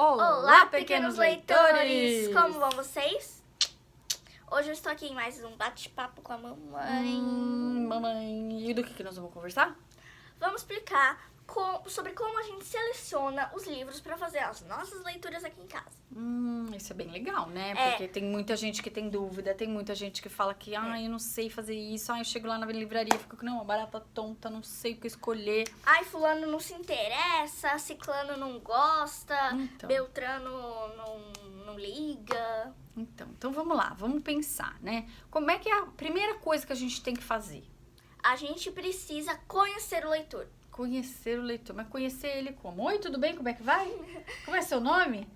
Olá, pequenos leitores! Como vão vocês? Hoje eu estou aqui em mais um bate-papo com a mamãe. Mamãe, e do que nós vamos conversar? Vamos explicar sobre como a gente seleciona os livros para fazer as nossas leituras aqui em casa. Isso é bem legal, né? É. Porque tem muita gente que tem dúvida, tem muita gente que fala que, eu não sei fazer isso, eu chego lá na livraria e fico com uma barata tonta, não sei o que escolher. Ai, fulano não se interessa, ciclano não gosta, Então. Beltrano não liga. Então vamos lá, vamos pensar, né? Como é que é a primeira coisa que a gente tem que fazer? A gente precisa conhecer o leitor. Conhecer o leitor, mas conhecer ele como? Oi, tudo bem? Como é que vai? Como é seu nome?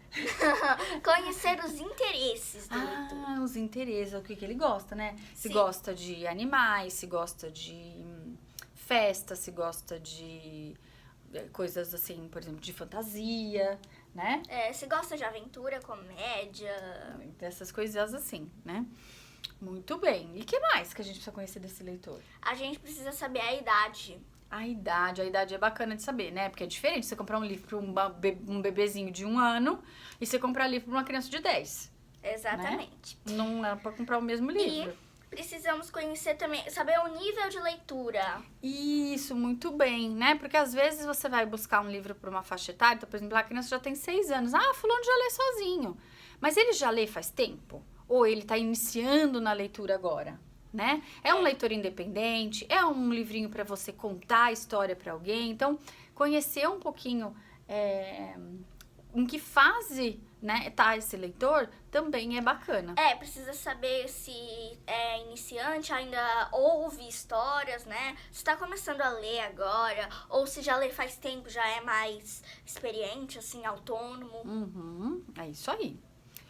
Conhecer os interesses do leitor. Os interesses, o que ele gosta, né? Se Sim. gosta de animais, se gosta de festa, se gosta de coisas assim, por exemplo, de fantasia, né? Se gosta de aventura, comédia. Dessas coisas assim, né? Muito bem. E que mais que a gente precisa conhecer desse leitor? A gente precisa saber a idade. A idade é bacana de saber, né? Porque é diferente você comprar um livro para um bebezinho de 1 ano e você comprar livro para uma criança de 10. Exatamente. Né? Não é para comprar o mesmo livro. E precisamos conhecer também, saber o nível de leitura. Isso, muito bem, né? Porque às vezes você vai buscar um livro para uma faixa etária, então, por exemplo, a criança já tem 6 anos. Fulano já lê sozinho. Mas ele já lê faz tempo? Ou ele está iniciando na leitura agora? Né? É um leitor independente, é um livrinho para você contar a história para alguém. Então, conhecer um pouquinho em que fase, né, tá esse leitor também é bacana. Precisa saber se é iniciante, ainda ouve histórias, né? Se está começando a ler agora, ou se já lê faz tempo, já é mais experiente, assim, autônomo. É isso aí.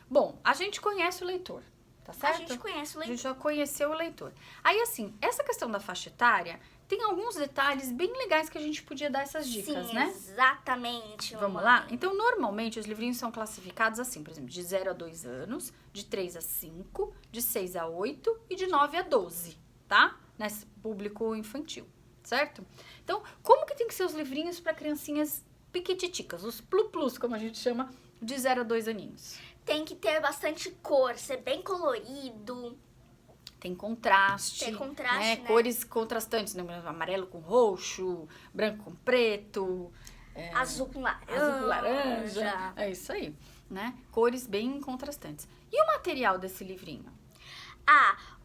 Bom, a gente conhece o leitor. Tá certo? A gente conhece o leitor. A gente já conheceu o leitor. Aí, assim, essa questão da faixa etária, tem alguns detalhes bem legais que a gente podia dar essas dicas, Sim, né? Exatamente. Vamos lá? Então, normalmente, os livrinhos são classificados assim, por exemplo, de 0 a 2 anos, de 3 a 5, de 6 a 8 e de 9 a 12, tá? Nesse público infantil, certo? Então, como que tem que ser os livrinhos para criancinhas piquititicas, os plus, como a gente chama, de 0 a 2 aninhos? Tem que ter bastante cor, ser bem colorido. Tem contraste. Tem contraste, né? Cores contrastantes, né? Amarelo com roxo, branco com preto. Azul com laranja. Azul com laranja. É isso aí, né? Cores bem contrastantes. E o material desse livrinho?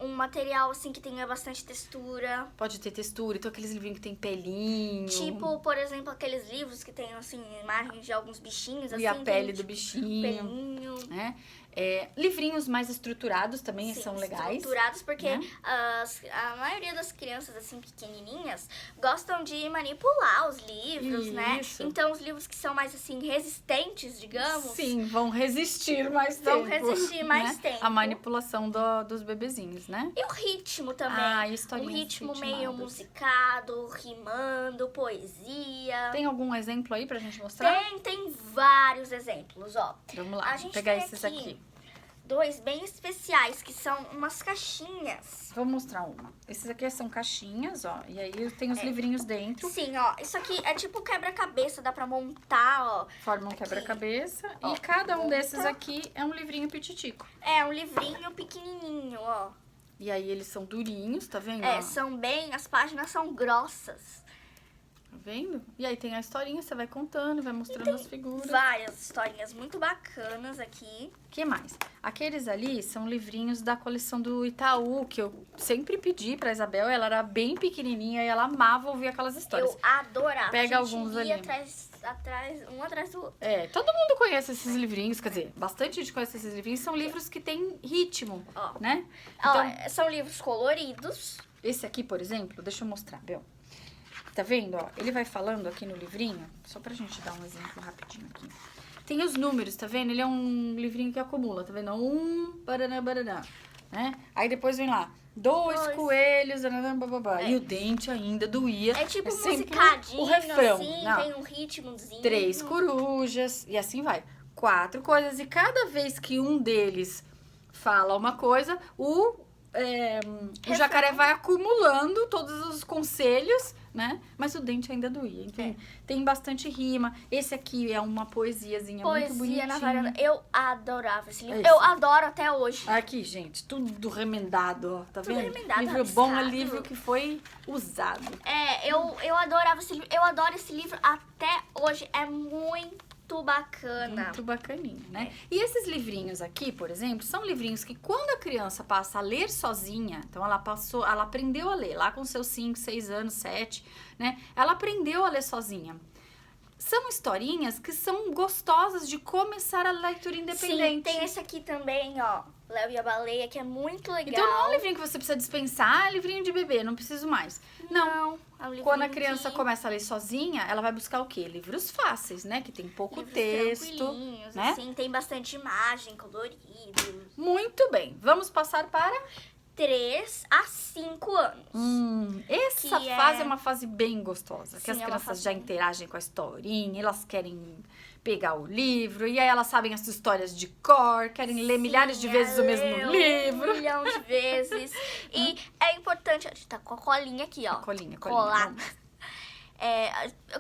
Um material, assim, que tenha bastante textura. Pode ter textura, então aqueles livrinhos que tem pelinho. Tipo, por exemplo, aqueles livros que tem, assim, imagens de alguns bichinhos, assim. E a pele do tipo, bichinho. Pelinho. Né? Livrinhos mais estruturados também Sim, são legais. Estruturados, porque né? a maioria das crianças, assim, pequenininhas, gostam de manipular os livros, né? Isso. Então, os livros que são mais, assim, resistentes, digamos. Sim, vão resistir mais tempo. Vão resistir mais né? tempo. A manipulação dos bebezinhos, né? E o ritmo também. Historinhas Um ritmo meio ritmadas. musicado, rimando, poesia. Tem algum exemplo aí pra gente mostrar? Tem vários exemplos, ó. Vamos lá, A vamos gente pegar tem esses aqui. 2 bem especiais, que são umas caixinhas. Vou mostrar uma. Esses aqui são caixinhas, ó. E aí tem os livrinhos dentro. Sim, ó. Isso aqui é tipo quebra-cabeça, dá pra montar, ó. Formam um Aqui. quebra-cabeça. Ó, E cada um monta. desses aqui é um livrinho pititico. É um livrinho pequenininho, ó. E aí eles são durinhos, tá vendo? As páginas são grossas. Tá vendo? E aí tem a historinha, você vai contando, vai mostrando as figuras. Várias historinhas muito bacanas aqui. O que mais? Aqueles ali são livrinhos da coleção do Itaú, que eu sempre pedi pra Isabel. Ela era bem pequenininha e ela amava ouvir aquelas histórias. Eu adorava. Pega a gente alguns ia ali. um atrás do outro. Todo mundo conhece esses livrinhos, quer dizer, bastante gente conhece esses livrinhos. São livros que têm ritmo, Ó. né? Ó, são livros coloridos. Esse aqui, por exemplo, deixa eu mostrar, Bel. Tá vendo, ó? Ele vai falando aqui no livrinho, só pra gente dar um exemplo rapidinho aqui. Tem os números, tá vendo? Ele é um livrinho que acumula, tá vendo? 1, baraná, né? Aí depois vem lá, 2 coelhos, bababá. E o dente ainda doía. É tipo sempre musicadinho, o refrão. assim, Não. tem um ritmozinho. 3 corujas, e assim vai. 4 coisas, e cada vez que um deles fala uma coisa, o jacaré vai acumulando todos os conselhos né? Mas o dente ainda doía. Então, tem bastante rima. Esse aqui é uma poesiazinha muito bonitinha. Poesia na varanda. Eu adorava esse livro. Esse. Eu adoro até hoje. Aqui, gente, tudo remendado, ó. Tá Tudo vendo? remendado, Livro bom é rabiscado. livro que foi usado. Eu adorava esse livro. Eu adoro esse livro até hoje. É muito bacana. Muito bacaninha, né? E esses livrinhos aqui, por exemplo, são livrinhos que quando a criança passa a ler sozinha, então ela aprendeu a ler lá com seus 5, 6 anos, 7, né? Ela aprendeu a ler sozinha. São historinhas que são gostosas de começar a leitura independente. Sim, tem esse aqui também, ó. Léo e a Baleia, que é muito legal. Então não é um livrinho que você precisa dispensar, é livrinho de bebê, não preciso mais. Não. É um livrinho Quando a criança que... começa a ler sozinha, ela vai buscar o quê? Livros fáceis, né? Que tem pouco livros texto, tranquilinhos, né? assim, tem bastante imagem, colorido. Muito bem. Vamos passar para 3 a 5 anos. Essa Que fase é- é uma fase bem gostosa, que Sim, as é uma crianças fase já bem- interagem com a historinha, elas querem pegar o livro, e aí elas sabem as histórias de cor, querem ler milhares de Sim, vezes o mesmo leu livro. 1 milhão de vezes. E é importante, a gente tá com a colinha aqui, ó. Colinha. Colada.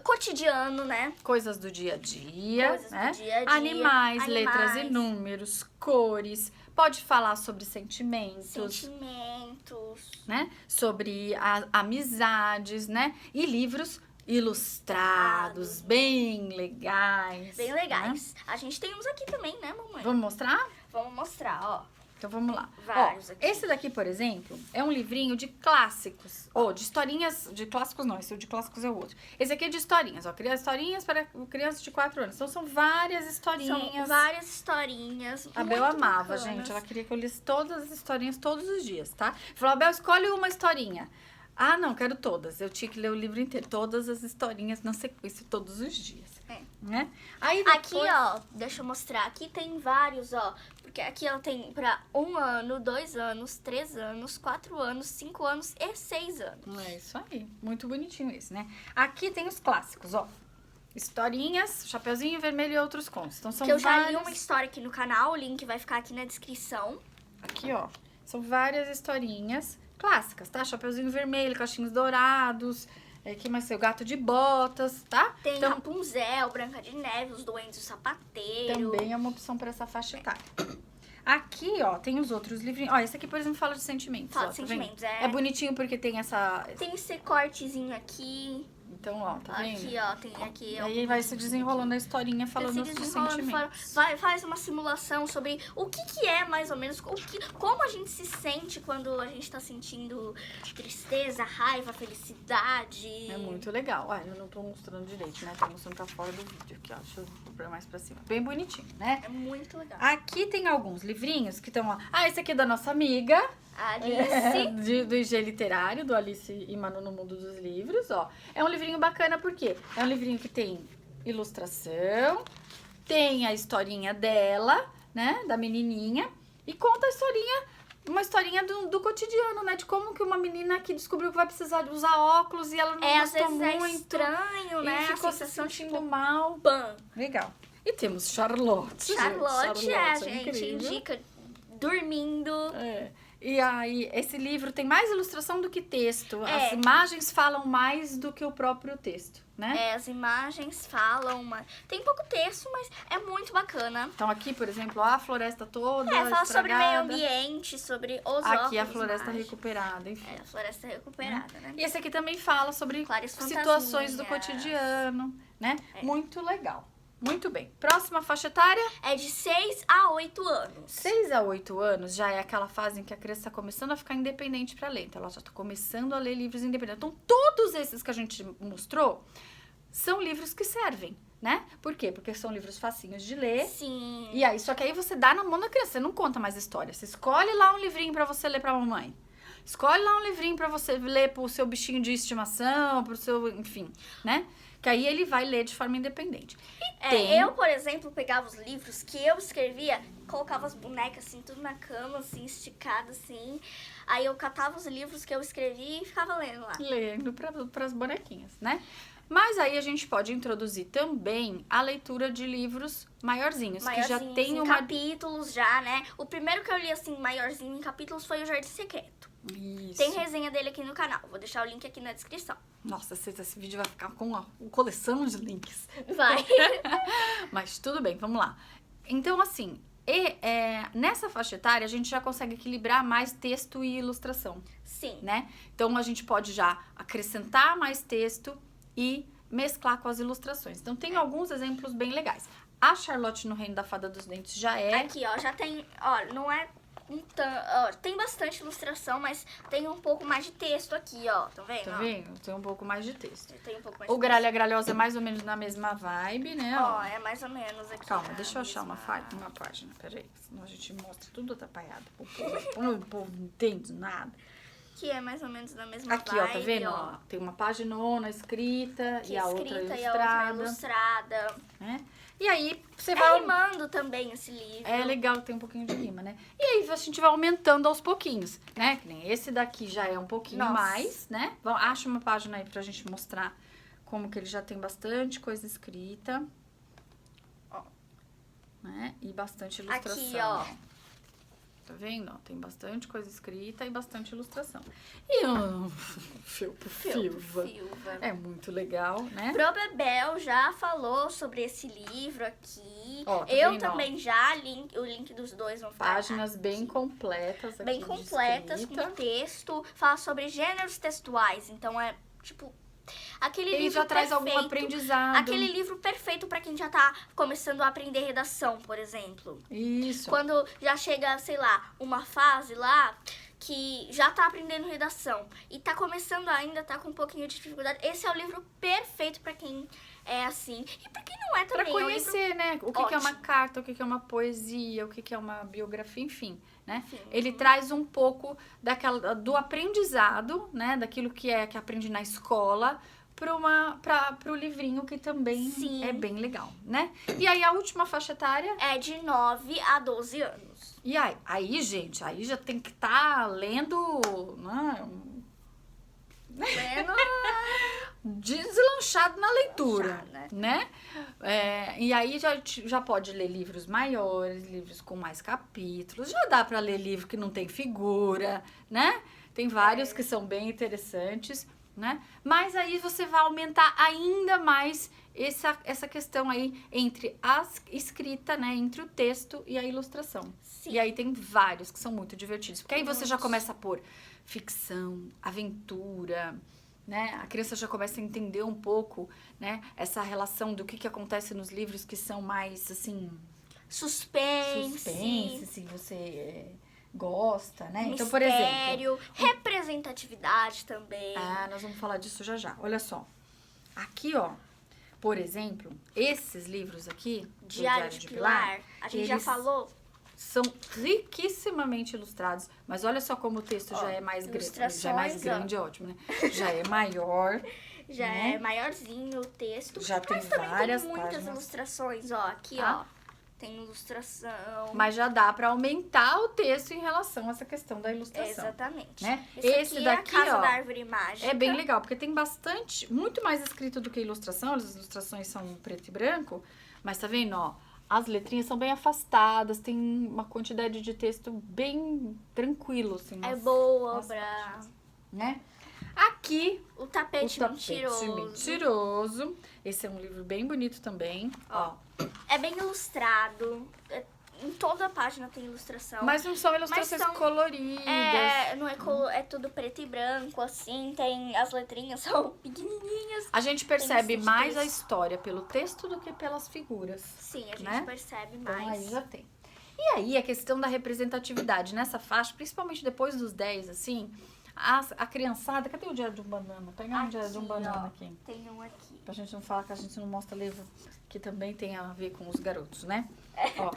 Cotidiano, né? Coisas do dia a dia, Coisas do né? dia a dia. Animais, letras e Animais. números, cores. Pode falar sobre sentimentos, Sentimentos. né? Sobre amizades, né? E livros ilustrados, bem legais. Bem né? legais. A gente tem uns aqui também, né, mamãe? Vamos mostrar? Vamos mostrar, ó. Então vamos lá. Vários Ó, aqui. esse daqui, por exemplo, é um livrinho de clássicos. Ou de historinhas. De clássicos não, esse de clássicos é o outro. Esse aqui é de historinhas, ó. Historinhas para crianças de 4 anos. Então são várias historinhas. São várias historinhas. A Bel muito amava, bacanas. gente. Ela queria que eu lesse todas as historinhas todos os dias, tá? Falou, Bel, escolhe uma historinha. Ah, não, quero todas. Eu tinha que ler o livro inteiro. Todas as historinhas na sequência, todos os dias. Né? Aí depois... Aqui, ó, deixa eu mostrar. Aqui tem vários, ó. Porque aqui ela tem pra 1 ano, 2 anos, 3 anos, 4 anos, 5 anos e 6 anos. É isso aí. Muito bonitinho esse, né? Aqui tem os clássicos, ó. Historinhas, Chapeuzinho Vermelho e outros contos. Então são Que eu já li vários... uma história aqui no canal, o link vai ficar aqui na descrição. Aqui, ó. São várias historinhas clássicas, tá? Chapeuzinho Vermelho, Cachinhos Dourados... que mais? O Gato de Botas, tá? Tem Então, Rapunzel, Branca de Neve, Os Duendes e o Sapateiro. também é uma opção para essa faixa etária. Aqui, ó, tem os outros livrinhos. Ó, esse aqui, por exemplo, fala de sentimentos. Fala ó, de tá vendo? sentimentos, É bonitinho porque tem essa... Tem esse cortezinho aqui. Então, ó, tá vendo? Aqui, ó, tem aqui. E aí vai se desenrolando a historinha Vai falando se dos desenrolando, sentimentos. faz uma simulação sobre o que é, mais ou menos, como a gente se sente quando a gente tá sentindo tristeza, raiva, felicidade. É muito legal. Ah, eu não tô mostrando direito, né? Tá mostrando pra fora do vídeo aqui, ó. Deixa eu pôr mais pra cima. Bem bonitinho, né? É muito legal. Aqui tem alguns livrinhos que estão, ó. Ah, esse aqui é da nossa amiga. Alice. Do IG Literário, do Alice e Manu no Mundo dos Livros, ó. É um livrinho bacana porque é um livrinho que tem ilustração, tem a historinha dela, né, da menininha, e conta a historinha, uma historinha do cotidiano, né, de como que uma menina que descobriu que vai precisar de usar óculos e ela não Às gostou vezes é muito estranho, né? e A ficou se sensação, sentindo tipo, mal. ban. Legal. E temos Charlotte. Charlotte, a gente incrível. indica dormindo. É. E aí, esse livro tem mais ilustração do que texto. É. As imagens falam mais do que o próprio texto, né? As imagens falam, tem pouco texto, mas é muito bacana. Então aqui, por exemplo, a floresta toda Fala sobre meio estragada. ambiente, sobre os Aqui a óculos floresta mágicos. recuperada, enfim. A floresta recuperada, né? E esse aqui também fala sobre Claras situações do fantasias. cotidiano, né? Muito legal. Muito bem. Próxima faixa etária? É de 6 a 8 anos. 6 a 8 anos já é aquela fase em que a criança está começando a ficar independente para ler. Então, ela já está começando a ler livros independentes. Então, todos esses que a gente mostrou são livros que servem, né? Por quê? Porque são livros facinhos de ler. Sim. E aí, só que aí você dá na mão da criança, você não conta mais história. Você escolhe lá um livrinho para você ler para a mamãe. Escolhe lá um livrinho para você ler pro seu bichinho de estimação, pro seu, enfim, né? Que aí ele vai ler de forma independente. Eu, por exemplo, pegava os livros que eu escrevia, colocava as bonecas assim, tudo na cama, assim, esticado assim. Aí eu catava os livros que eu escrevi e ficava lendo lá. Lendo para as bonequinhas, né? Mas aí a gente pode introduzir também a leitura de livros maiorzinhos, que já tem em uma... capítulos já, né? O primeiro que eu li, assim, maiorzinho em capítulos foi o Jardim Secreto. Isso. Tem resenha dele aqui no canal. Vou deixar o link aqui na descrição. Nossa, esse vídeo vai ficar com uma coleção de links. Vai. Mas tudo bem, vamos lá. Então, assim, nessa faixa etária, a gente já consegue equilibrar mais texto e ilustração, Sim. né? Então, a gente pode já acrescentar mais texto e mesclar com as ilustrações. Então, tem alguns exemplos bem legais. A Charlotte no Reino da Fada dos Dentes já é... Aqui, ó, já tem... Ó, não é... Ó, tem bastante ilustração, mas tem um pouco mais de texto aqui, ó. Tá vendo? Tá vendo? Tem um pouco mais de texto. Tem um pouco mais O de Gralha Gralhosa é mais ou menos na mesma vibe, né? texto. Ó, é mais ou menos aqui. Calma, na deixa eu achar uma mesma- página. Peraí, senão a gente mostra tudo atrapalhado. O povo não entende nada. Que é mais ou menos na mesma Aqui, vibe, ó, tá vendo? Ó, tem uma paginona escrita Que e a escrita outra e a outra ilustrada. ilustrada. Né? E aí, você É vai... rimando também esse livro. É legal, tem um pouquinho de rima, né? E aí, a gente vai aumentando aos pouquinhos, né? Que nem esse daqui já é um pouquinho Nossa. mais, né? Acha uma página aí pra gente mostrar como que ele já tem bastante coisa escrita. Ó. Né? E bastante ilustração. Aqui, ó. Tá vendo? Ó, tem bastante coisa escrita e bastante ilustração. E o Felpo Filva. Filva. É muito legal, né? Pro Bebel já falou sobre esse livro aqui. Ó, tá Eu vendo, também já, o link dos dois vão ficar Páginas bem aqui. completas aqui Bem de completas, escrita. com texto, fala sobre gêneros textuais. Então é, tipo, aquele Ele livro já traz perfeito, algum aprendizado. aquele livro perfeito pra quem já tá começando a aprender redação, por exemplo. Isso. Quando já chega, sei lá, uma fase lá que já tá aprendendo redação e tá começando ainda, tá com um pouquinho de dificuldade, esse é o livro perfeito pra quem é assim. E pra quem não é Pra também. conhecer, né? O que é uma ótimo. carta, o que é uma poesia, o que é uma biografia, enfim, né? Enfim. Ele traz um pouco do aprendizado, né? Daquilo que aprende na escola pro livrinho, que também Sim. é bem legal, né? E aí, a última faixa etária... É de 9 a 12 anos. E aí, gente, aí já tem que estar lendo... Né? Lendo. Deslanchado na leitura, Já, né? E aí já pode ler livros maiores, livros com mais capítulos, já dá para ler livro que não tem figura, né? Tem vários que são bem interessantes, né? Mas aí você vai aumentar ainda mais essa questão aí entre a escrita, né? Entre o texto e a ilustração. Sim. E aí tem vários que são muito divertidos, porque aí você já Muitos. começa a pôr ficção, aventura, né? A criança já começa a entender um pouco, né? Essa relação do que acontece nos livros que são mais, assim... Suspense. se você gosta, né? Mistério, Então, por exemplo... representatividade também. nós vamos falar disso já. Olha só. Aqui, ó, por exemplo, esses livros aqui, do Diário de Pilar, a gente já eles falou. são riquissimamente ilustrados, mas olha só como o texto Ó, já é mais grande. ilustrações, Já é mais grande, ótimo, né? Já é maior. Já né? é maiorzinho o texto. Já tem mas também várias tem muitas páginas. ilustrações, ó. Aqui, Ah. ó. Tem ilustração. Mas já dá pra aumentar o texto em relação a essa questão da ilustração. Exatamente. Né? Esse Esse aqui daqui, é a Casa ó, da Árvore Mágica. É bem legal, porque tem muito mais escrito do que ilustração. As ilustrações são preto e branco, mas tá vendo, ó? As letrinhas são bem afastadas, tem uma quantidade de texto bem tranquilo, assim. É nas- boa nas pra... páginas, né? Aqui, O tapete, o Tapete mentiroso. Mentiroso. Esse é um livro bem bonito também, ó. É bem ilustrado. Em toda a página tem ilustração. Mas não são ilustrações são- coloridas. Não é, é tudo preto e branco, assim. Tem as letrinhas, são pequenininhas. A gente percebe bastante mais a texto. história pelo texto do que pelas figuras. Sim, a gente Né? percebe Então mais. aí já tem. E aí a questão da representatividade nessa faixa, principalmente depois dos 10, assim, a criançada... Cadê o Diário de um Banana? Pega um Diário de um Aqui, Banana ó. aqui. Tem um aqui. Pra gente não falar que a gente não mostra livro que também tem a ver com os garotos, né? Ó,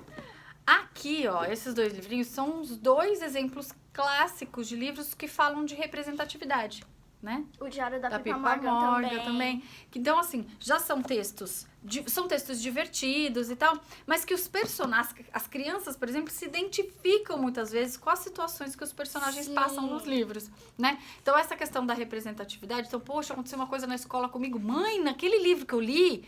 aqui, ó, esses dois livrinhos são os dois exemplos clássicos de livros que falam de representatividade, né? O Diário da Pipa Pipa Morgan Morgan também. Então, assim, já são textos divertidos e tal, mas que os personagens, as crianças, por exemplo, se identificam muitas vezes com as situações que os personagens Sim. passam nos livros, né? Então, essa questão da representatividade, então, poxa, aconteceu uma coisa na escola comigo, mãe, naquele livro que eu li,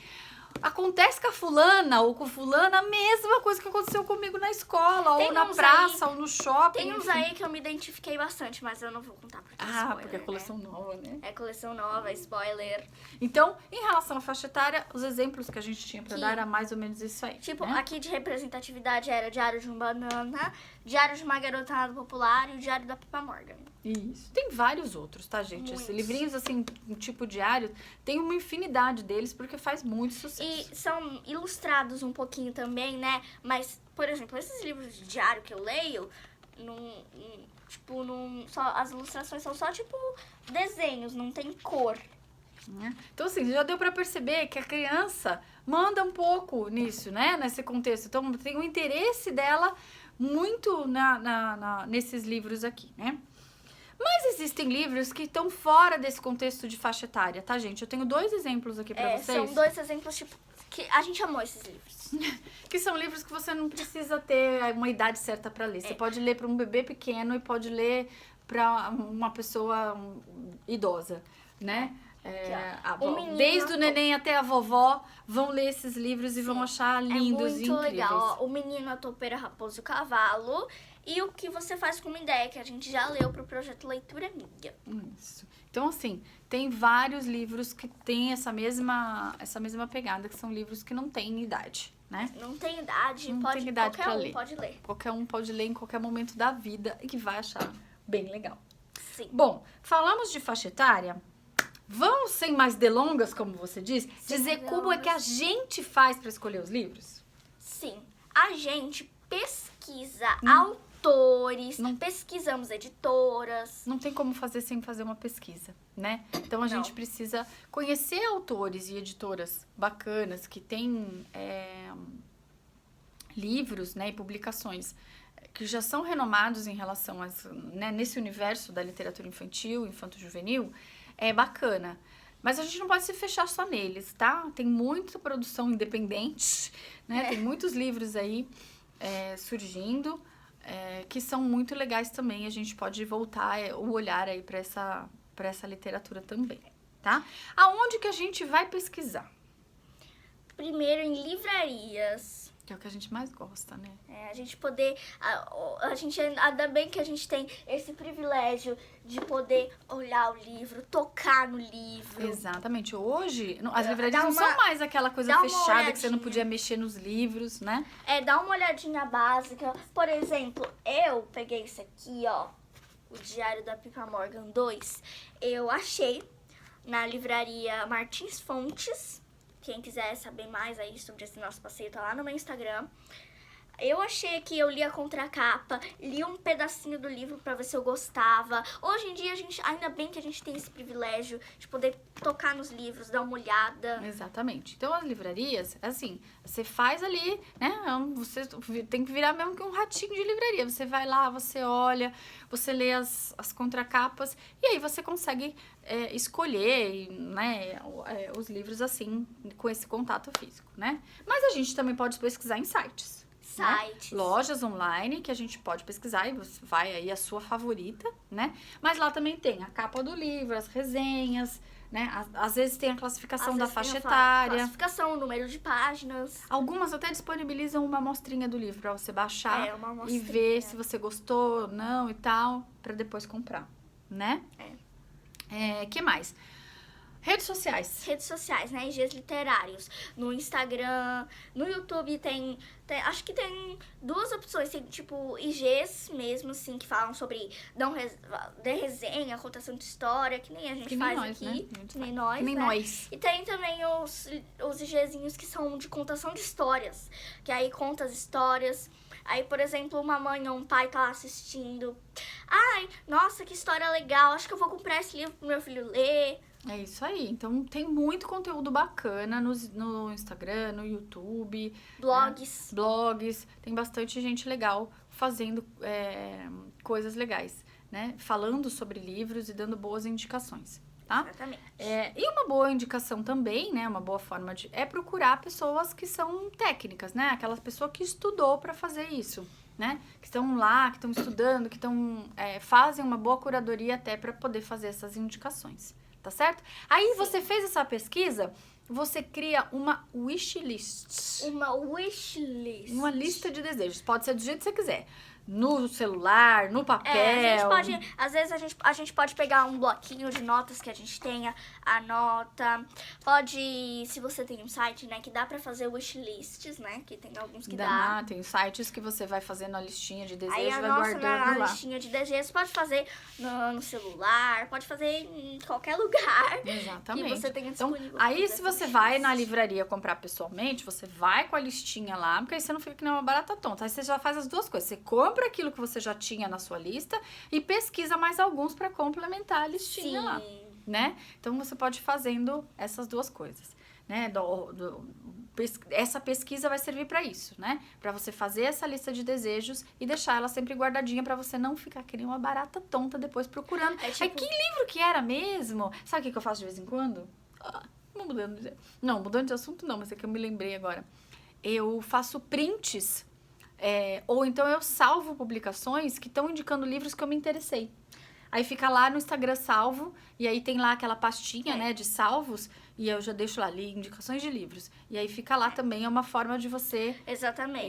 acontece com a fulana ou com fulana a mesma coisa que aconteceu comigo na escola, Tem ou na uns praça, ou no shopping. Tem uns enfim. aí que eu me identifiquei bastante, mas eu não vou contar porque é Ah, spoiler, porque é coleção nova, né? É coleção nova, spoiler. Então, em relação à faixa etária, os exemplos que a gente tinha pra Que- dar era mais ou menos isso aí. Tipo, né? aqui de representatividade era Diário de um Banana, Diário de uma Garota Nada Popular e o Diário da Pippa Morgan. Isso. Tem vários outros, tá, gente? Esses Muitos. livrinhos, assim, tipo diário, tem uma infinidade deles, porque faz muito sucesso. E são ilustrados um pouquinho também, né? Mas, por exemplo, esses livros de diário que eu leio, só, as ilustrações são só, tipo, desenhos, não tem cor. Né? Então, assim, já deu pra perceber que a criança manda um pouco nisso, né? Nesse contexto. Então, tem o interesse dela muito nesses livros aqui, né? Mas existem livros que estão fora desse contexto de faixa etária, tá, gente? Eu tenho 2 exemplos aqui pra vocês. São 2 exemplos, tipo, que a gente amou esses livros. Que são livros que você não precisa ter uma idade certa pra ler. Você pode ler pra um bebê pequeno e pode ler pra uma pessoa idosa, né? ó. O menino- Desde o neném até a vovó vão ler esses livros e vão achar lindos e É muito incríveis. legal. Ó, o Menino, a Topeira, a Raposa e o Cavalo. E o que você faz com uma ideia, que a gente já leu pro projeto Leitura Amiga. Isso. Então, assim, tem vários livros que têm essa mesma pegada, que são livros que não têm idade, né? Não tem idade, Não pode, tem idade qualquer pra um ler. pode ler. Qualquer um pode ler em qualquer momento da vida e que vai achar bem legal. Sim. Bom, falamos de faixa etária. Vamos, sem mais delongas, como você disse, dizer como é que a gente faz para escolher os livros? Sim. A gente pesquisa autores, Não. pesquisamos editoras. Não tem como fazer sem fazer uma pesquisa, né? Então a gente precisa conhecer autores e editoras bacanas que têm livros, né, e publicações que já são renomados em relação a, né, nesse universo da literatura infantil, infanto-juvenil, é bacana. Mas a gente não pode se fechar só neles, tá? Tem muita produção independente, né? Tem muitos livros aí surgindo, que são muito legais também. A gente pode voltar o olhar aí para essa literatura também, tá? Aonde que a gente vai pesquisar? Primeiro em livrarias. Que é o que a gente mais gosta, né? A gente poder. A gente ainda bem que a gente tem esse privilégio de poder olhar o livro, tocar no livro. Exatamente. Hoje, as livrarias Dá não uma- são mais aquela coisa dá uma fechada que você não olhadinha. podia mexer nos livros, né? Dá uma olhadinha básica. Por exemplo, eu peguei isso aqui, ó. O Diário da Pippa Morgan 2. Eu achei na livraria Martins Fontes. Quem quiser saber mais aí sobre esse nosso passeio, tá lá no meu Instagram. Eu achei que eu li a contracapa, li um pedacinho do livro pra ver se eu gostava. Hoje em dia, ainda bem que a gente tem esse privilégio de poder tocar nos livros, dar uma olhada. Exatamente. Então, as livrarias, assim, você faz ali, né? Você tem que virar mesmo que um ratinho de livraria. Você vai lá, você olha, você lê as contracapas e aí você consegue escolher, né, os livros assim, com esse contato físico, né? Mas a gente também pode pesquisar em sites. Sites. Né? Lojas online que a gente pode pesquisar e você vai aí a sua favorita, né? Mas lá também tem a capa do livro, as resenhas, né? Às vezes tem a classificação Às da vezes tem faixa a etária. classificação, o número de páginas. Algumas até disponibilizam uma amostrinha do livro para você baixar Uma e amostrinha. ver se você gostou ou não e tal, para depois comprar, né? Que mais? Redes sociais. Redes sociais, né? IGs literários. No Instagram, no YouTube acho que tem 2 opções. Tem, tipo, IGs mesmo, assim, que falam sobre de resenha, contação de história, que nem a gente Que nem faz nós, aqui. né? Que nem nós, Que nem né? nós. E tem também os IGzinhos que são de contação de histórias. Que aí conta as histórias. Aí, por exemplo, uma mãe ou um pai tá lá assistindo. Ai, nossa, que história legal. Acho que eu vou comprar esse livro pro meu filho ler. É isso aí. Então tem muito conteúdo bacana no Instagram, no YouTube. Blogs. Blogs. Tem bastante gente legal fazendo coisas legais, né? Falando sobre livros e dando boas indicações, tá? Exatamente. E uma boa indicação também, né? Uma boa forma é procurar pessoas que são técnicas, né? Aquelas pessoas que estudou para fazer isso, né? Que estão lá, que estão estudando, que fazem uma boa curadoria até para poder fazer essas indicações, tá certo? Aí você fez essa pesquisa, você cria uma wishlist. Uma wishlist. Uma lista de desejos. Pode ser do jeito que você quiser. No celular, no papel. Às vezes a gente pode pegar um bloquinho de notas que a gente tenha, anota. Pode, se você tem um site, né, que dá pra fazer wishlists, né, que tem alguns que dá. Tem sites que você vai fazendo a listinha de desejos Aí e vai guardando na lá. listinha de desejos, pode fazer no celular, pode fazer em qualquer lugar. Exatamente. Que você tenha Então, disponível. aí se você vai na livraria comprar pessoalmente, você vai com a listinha lá, porque aí você não fica que nem uma barata tonta. Aí você já faz as duas coisas. Você compra aquilo que você já tinha na sua lista e pesquisa mais alguns para complementar a listinha lá, né? Então, você pode ir fazendo essas duas coisas, né? Essa pesquisa vai servir para isso, né? Para você fazer essa lista de desejos e deixar ela sempre guardadinha para você não ficar que nem uma barata tonta depois procurando. Que livro que era mesmo? Sabe o que eu faço de vez em quando? Mudando de assunto não, mas é que eu me lembrei agora. Eu faço prints, ou então eu salvo publicações que estão indicando livros que eu me interessei. Aí fica lá no Instagram salvo, e aí tem lá aquela pastinha, né, de salvos, e eu já deixo lá ali indicações de livros. E aí fica lá também, é uma forma de você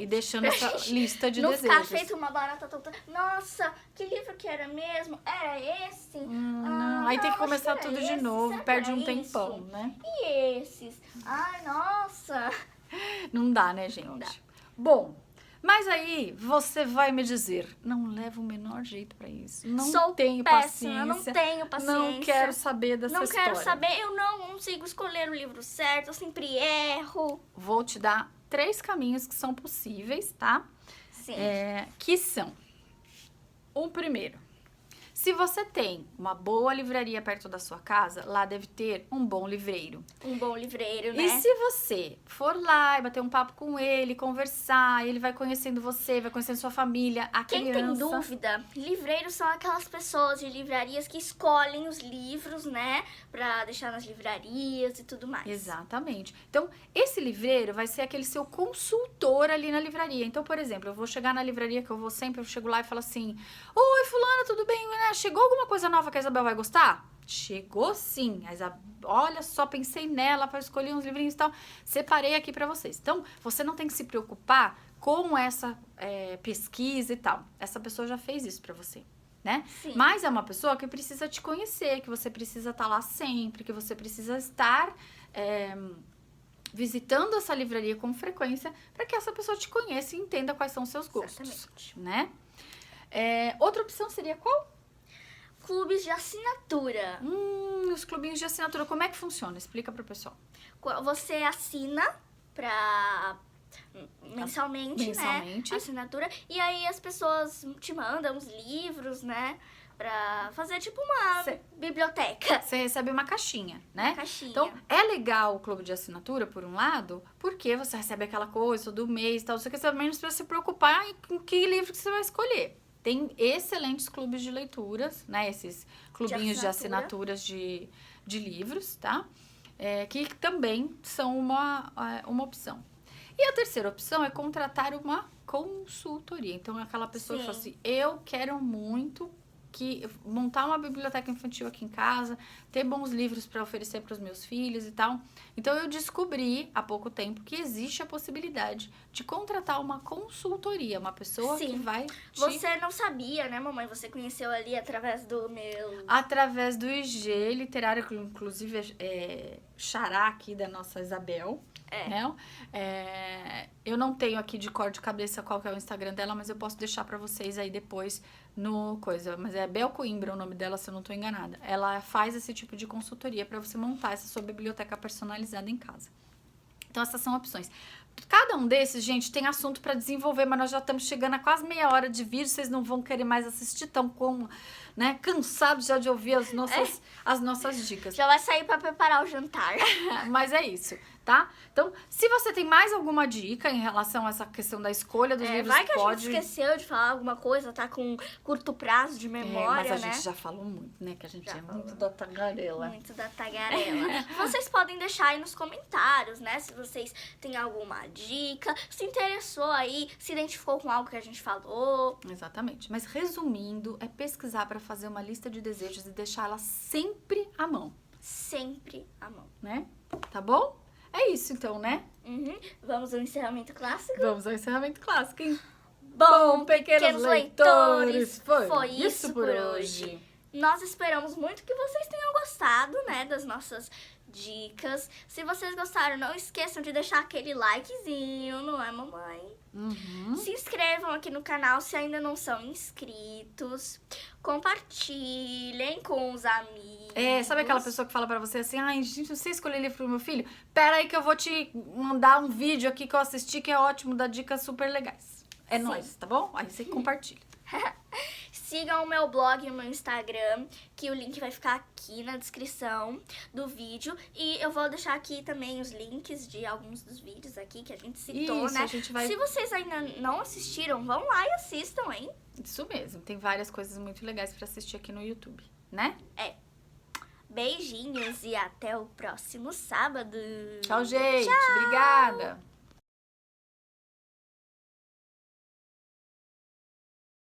ir deixando essa lista de desejos. Não ficar feito uma barata tonta. Nossa, que livro que era mesmo? Era esse? Aí tem que começar tudo de novo, perde um tempão, né? E esses? Ai, nossa. Não dá, né, gente? Não dá. Bom, mas aí você vai me dizer, não levo o menor jeito pra isso. Não tenho paciência. Não tenho paciência. Não quero saber dessa história. Não quero saber, eu não consigo escolher o livro certo, eu sempre erro. Vou te dar 3 caminhos que são possíveis, tá? Sim. Que são: o primeiro, se você tem uma boa livraria perto da sua casa, lá deve ter um bom livreiro. Um bom livreiro, né? E se você for lá e bater um papo com ele, conversar, ele vai conhecendo você, vai conhecendo sua família, a Quem criança... tem dúvida, livreiros são aquelas pessoas de livrarias que escolhem os livros, né? Pra deixar nas livrarias e tudo mais. Exatamente. Então, esse livreiro vai ser aquele seu consultor ali na livraria. Então, por exemplo, eu vou chegar na livraria que eu vou sempre, eu chego lá e falo assim: oi, fulana, tudo bem? Chegou alguma coisa nova que a Isabel vai gostar? Chegou sim. Olha só, pensei nela para escolher uns livrinhos e tal. Separei aqui para vocês. Então, você não tem que se preocupar com essa pesquisa e tal. Essa pessoa já fez isso para você, né? Sim. Mas é uma pessoa que precisa te conhecer, que você precisa estar lá sempre, que você precisa estar visitando essa livraria com frequência para que essa pessoa te conheça e entenda quais são os seus gostos. Exatamente. Né? Outra opção seria qual? Clubes de assinatura. Os clubinhos de assinatura, como é que funciona? Explica pro pessoal. Você assina mensalmente, né? Assinatura. E aí as pessoas te mandam os livros, né? Pra fazer tipo uma biblioteca. Você recebe uma caixinha, né? Uma caixinha. Então, é legal o clube de assinatura, por um lado, porque você recebe aquela coisa todo mês e tal, só que você também não precisa se preocupar em que livro que você vai escolher. Tem excelentes clubes de leituras, né? Esses clubinhos de assinaturas de livros, tá? Que também são uma opção. E a terceira opção é contratar uma consultoria. Então, é aquela pessoa que fala assim: eu quero muito montar uma biblioteca infantil aqui em casa, ter bons livros para oferecer para os meus filhos e tal. Então, eu descobri há pouco tempo que existe a possibilidade de contratar uma consultoria, uma pessoa que vai Você não sabia, né, mamãe? Você conheceu ali através do meu... Através do IG Literário, que inclusive xará aqui da nossa Isabel. Né? Eu não tenho aqui de cor de cabeça qual que é o Instagram dela, mas eu posso deixar pra vocês aí depois no coisa. Mas é Bel Coimbra o nome dela, se eu não tô enganada. Ela faz esse tipo de consultoria pra você montar essa sua biblioteca personalizada em casa. Então, essas são opções. Cada um desses, gente, tem assunto pra desenvolver, mas nós já estamos chegando a quase meia hora de vídeo, vocês não vão querer mais assistir, tão cansados já de ouvir as nossas dicas. Já vai sair pra preparar o jantar. Mas é isso, tá? Então, se você tem mais alguma dica em relação a essa questão da escolha dos livros, vai que a gente esqueceu de falar alguma coisa, tá com curto prazo de memória, mas a gente já falou muito, né? Que a gente muito da tagarela. Muito da tagarela. Vocês podem deixar aí nos comentários, né? Se vocês têm alguma dica, se interessou aí, se identificou com algo que a gente falou. Exatamente. Mas resumindo, é pesquisar para fazer uma lista de desejos e deixar ela sempre à mão. Sempre à mão. Né? Tá bom? É isso então, né? Vamos ao encerramento clássico? Vamos ao encerramento clássico, hein? Bom, pequenos leitores, foi isso por hoje. Nós esperamos muito que vocês tenham gostado, né, das nossas dicas. Se vocês gostaram, não esqueçam de deixar aquele likezinho, não é, mamãe? Se inscrevam aqui no canal se ainda não são inscritos. Compartilhem com os amigos. Sabe aquela pessoa que fala pra você assim, ai, gente, você escolheu livro pro meu filho? Pera aí que eu vou te mandar um vídeo aqui que eu assisti que é ótimo, dá dicas super legais. É nóis, tá bom? Aí você compartilha. Sigam o meu blog e o meu Instagram, que o link vai ficar aqui na descrição do vídeo. E eu vou deixar aqui também os links de alguns dos vídeos aqui que a gente citou, Isso, né? a gente vai... Se vocês ainda não assistiram, vão lá e assistam, hein? Isso mesmo, tem várias coisas muito legais pra assistir aqui no YouTube, né? Beijinhos e até o próximo sábado. Tchau, gente. Tchau. Obrigada.